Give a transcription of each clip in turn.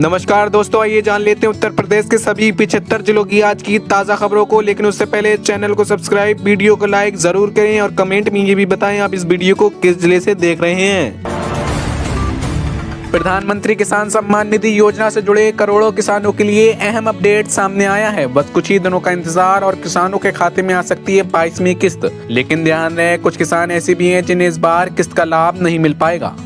नमस्कार दोस्तों, आइए जान लेते हैं उत्तर प्रदेश के सभी 75 जिलों की आज की ताज़ा खबरों को। लेकिन उससे पहले चैनल को सब्सक्राइब, वीडियो को लाइक जरूर करें और कमेंट में ये भी बताएं आप इस वीडियो को किस जिले से देख रहे हैं। प्रधानमंत्री किसान सम्मान निधि योजना से जुड़े करोड़ों किसानों के लिए अहम अपडेट सामने आया है। बस कुछ ही दिनों का इंतजार और किसानों के खाते में आ सकती है 22वीं किस्त। लेकिन ध्यान रहे, कुछ किसान ऐसे भी हैं जिन्हें इस बार किस्त का लाभ नहीं मिल पाएगा।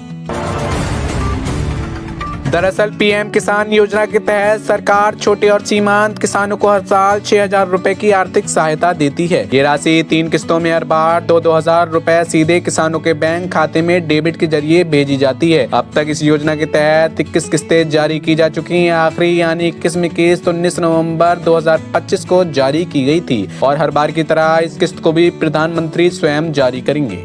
दरअसल पीएम किसान योजना के तहत सरकार छोटे और सीमांत किसानों को हर साल 6,000 रुपए की आर्थिक सहायता देती है। ये राशि 3 किस्तों में हर बार 2,000 रुपए सीधे किसानों के बैंक खाते में डेबिट के जरिए भेजी जाती है। अब तक इस योजना के तहत 21 किस्तें जारी की जा चुकी हैं। आखिरी यानी 21वीं किस्त 19 नवंबर 2025 को जारी की गई थी और हर बार की तरह इस किस्त को भी प्रधानमंत्री स्वयं जारी करेंगे।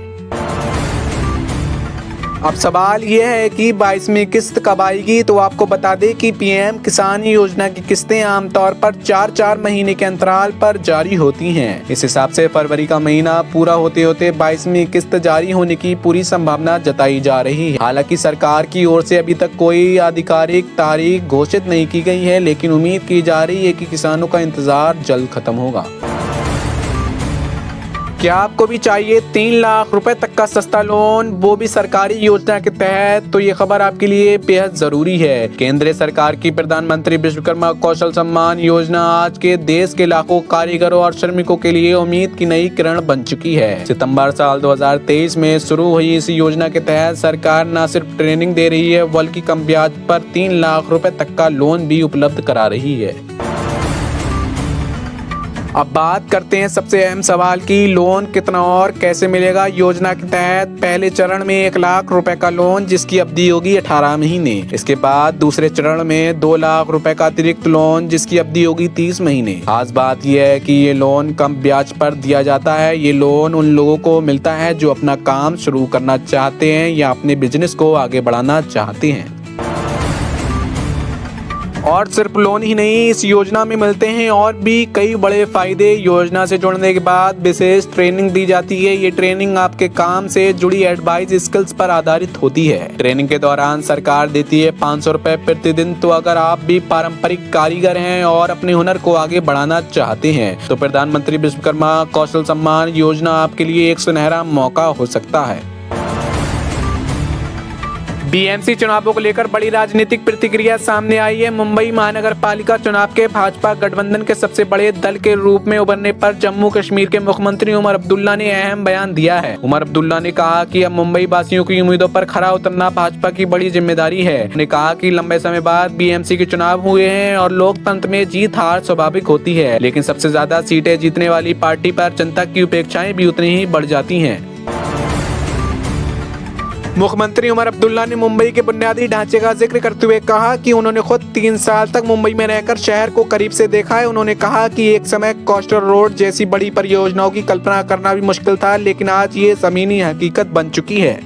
अब सवाल यह है कि 22वीं किस्त कब आएगी। तो आपको बता दें कि पीएम किसान योजना की किस्तें आमतौर पर 4-4 महीने के अंतराल पर जारी होती हैं। इस हिसाब से फरवरी का महीना पूरा होते होते 22वीं किस्त जारी होने की पूरी संभावना जताई जा रही है। हालांकि सरकार की ओर से अभी तक कोई आधिकारिक तारीख घोषित नहीं की गई है, लेकिन उम्मीद की जा रही है कि किसानों का इंतजार जल्द खत्म होगा। क्या आपको भी चाहिए 3 लाख रुपए तक का सस्ता लोन, वो भी सरकारी योजना के तहत? तो ये खबर आपके लिए बेहद जरूरी है। केंद्र सरकार की प्रधानमंत्री विश्वकर्मा कौशल सम्मान योजना आज के देश के लाखों कारीगरों और श्रमिकों के लिए उम्मीद की नई किरण बन चुकी है। सितंबर साल 2023 में शुरू हुई इस योजना के तहत सरकार न सिर्फ ट्रेनिंग दे रही है, बल्कि कम ब्याज पर 3 लाख रुपए तक का लोन भी उपलब्ध करा रही है। अब बात करते हैं सबसे अहम सवाल की, लोन कितना और कैसे मिलेगा। योजना के तहत पहले चरण में 1 लाख रुपए का लोन जिसकी अवधि होगी 18 महीने। इसके बाद दूसरे चरण में 2 लाख रुपए का अतिरिक्त लोन जिसकी अवधि होगी 30 महीने। खास बात यह है कि ये लोन कम ब्याज पर दिया जाता है। ये लोन उन लोगों को मिलता है जो अपना काम शुरू करना चाहते हैं या अपने बिजनेस को आगे बढ़ाना चाहते हैं। और सिर्फ लोन ही नहीं, इस योजना में मिलते हैं और भी कई बड़े फायदे। योजना से जुड़ने के बाद विशेष ट्रेनिंग दी जाती है। ये ट्रेनिंग आपके काम से जुड़ी एडवाइस स्किल्स पर आधारित होती है। ट्रेनिंग के दौरान सरकार देती है 500 रुपए प्रतिदिन। तो अगर आप भी पारंपरिक कारीगर हैं और अपने हुनर को आगे बढ़ाना चाहते हैं तो प्रधानमंत्री विश्वकर्मा कौशल सम्मान योजना आपके लिए एक सुनहरा मौका हो सकता है। बीएमसी चुनावों को लेकर बड़ी राजनीतिक प्रतिक्रिया सामने आई है। मुंबई महानगर पालिका चुनाव के भाजपा गठबंधन के सबसे बड़े दल के रूप में उभरने पर जम्मू कश्मीर के मुख्यमंत्री उमर अब्दुल्ला ने अहम बयान दिया है। उमर अब्दुल्ला ने कहा कि अब मुंबई वासियों की उम्मीदों पर खरा उतरना भाजपा की बड़ी जिम्मेदारी है। उन्होंने कहा कि लंबे समय बाद बीएमसी के चुनाव हुए हैं और लोकतंत्र में जीत हार स्वाभाविक होती है, लेकिन सबसे ज्यादा सीटें जीतने वाली पार्टी पर जनता की उपेक्षाएं भी उतनी ही बढ़ जाती हैं। मुख्यमंत्री उमर अब्दुल्ला ने मुंबई के बुनियादी ढांचे का जिक्र करते हुए कहा कि उन्होंने खुद 3 साल तक मुंबई में रहकर शहर को करीब से देखा है। उन्होंने कहा कि एक समय कोस्टल रोड जैसी बड़ी परियोजनाओं की कल्पना करना भी मुश्किल था, लेकिन आज ये ज़मीनी हकीकत बन चुकी है।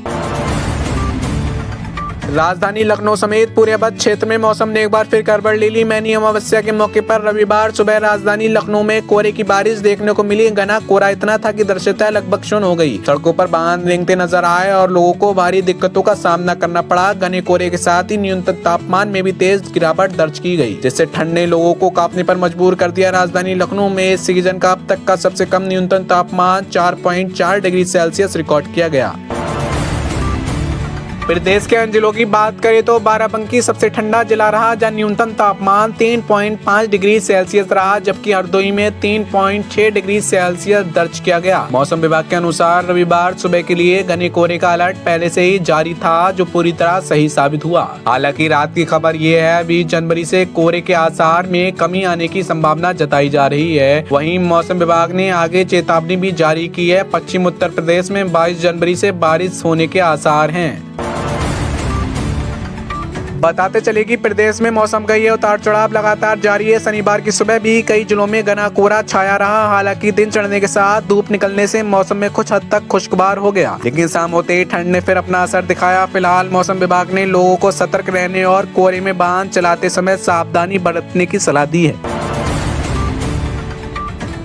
राजधानी लखनऊ समेत पूरे अवध क्षेत्र में मौसम ने एक बार फिर गड़बड़ ले ली। मैनी अमावस्या के मौके पर रविवार सुबह राजधानी लखनऊ में कोहरे की बारिश देखने को मिली। घना कोहरा इतना था कि दृश्यता लगभग शून्य हो गई। सड़कों पर वाहन रेंगते नजर आए और लोगों को भारी दिक्कतों का सामना करना पड़ा। घने कोहरे के साथ ही न्यूनतम तापमान में भी तेज गिरावट दर्ज की गई, जिससे ठंड ने लोगों को कांपने पर मजबूर कर दिया। राजधानी लखनऊ में इस सीजन का अब तक का सबसे कम न्यूनतम तापमान 4.4 डिग्री सेल्सियस रिकॉर्ड किया गया। प्रदेश के अन्य जिलों की बात करें तो बाराबंकी सबसे ठंडा जिला रहा, जहां न्यूनतम तापमान 3.5 डिग्री सेल्सियस रहा, जबकि हरदोई में 3.6 डिग्री सेल्सियस दर्ज किया गया। मौसम विभाग के अनुसार रविवार सुबह के लिए घने कोहरे का अलर्ट पहले से ही जारी था, जो पूरी तरह सही साबित हुआ। हालांकि रात की खबर ये है 20 जनवरी से कोहरे के आसार में कमी आने की संभावना जताई जा रही है। वहीं मौसम विभाग ने आगे चेतावनी भी जारी की है। पश्चिम उत्तर प्रदेश में 22 जनवरी से बारिश होने के आसार हैं। बताते चले कि प्रदेश में मौसम का ये उतार चढ़ाव लगातार जारी है। शनिवार की सुबह भी कई जिलों में घना कोहरा छाया रहा। हालांकि दिन चढ़ने के साथ धूप निकलने से मौसम में कुछ हद तक खुशगवार हो गया, लेकिन शाम होते ही ठंड ने फिर अपना असर दिखाया। फिलहाल मौसम विभाग ने लोगों को सतर्क रहने और कोहरे में वाहन चलाते समय सावधानी बरतने की सलाह दी है।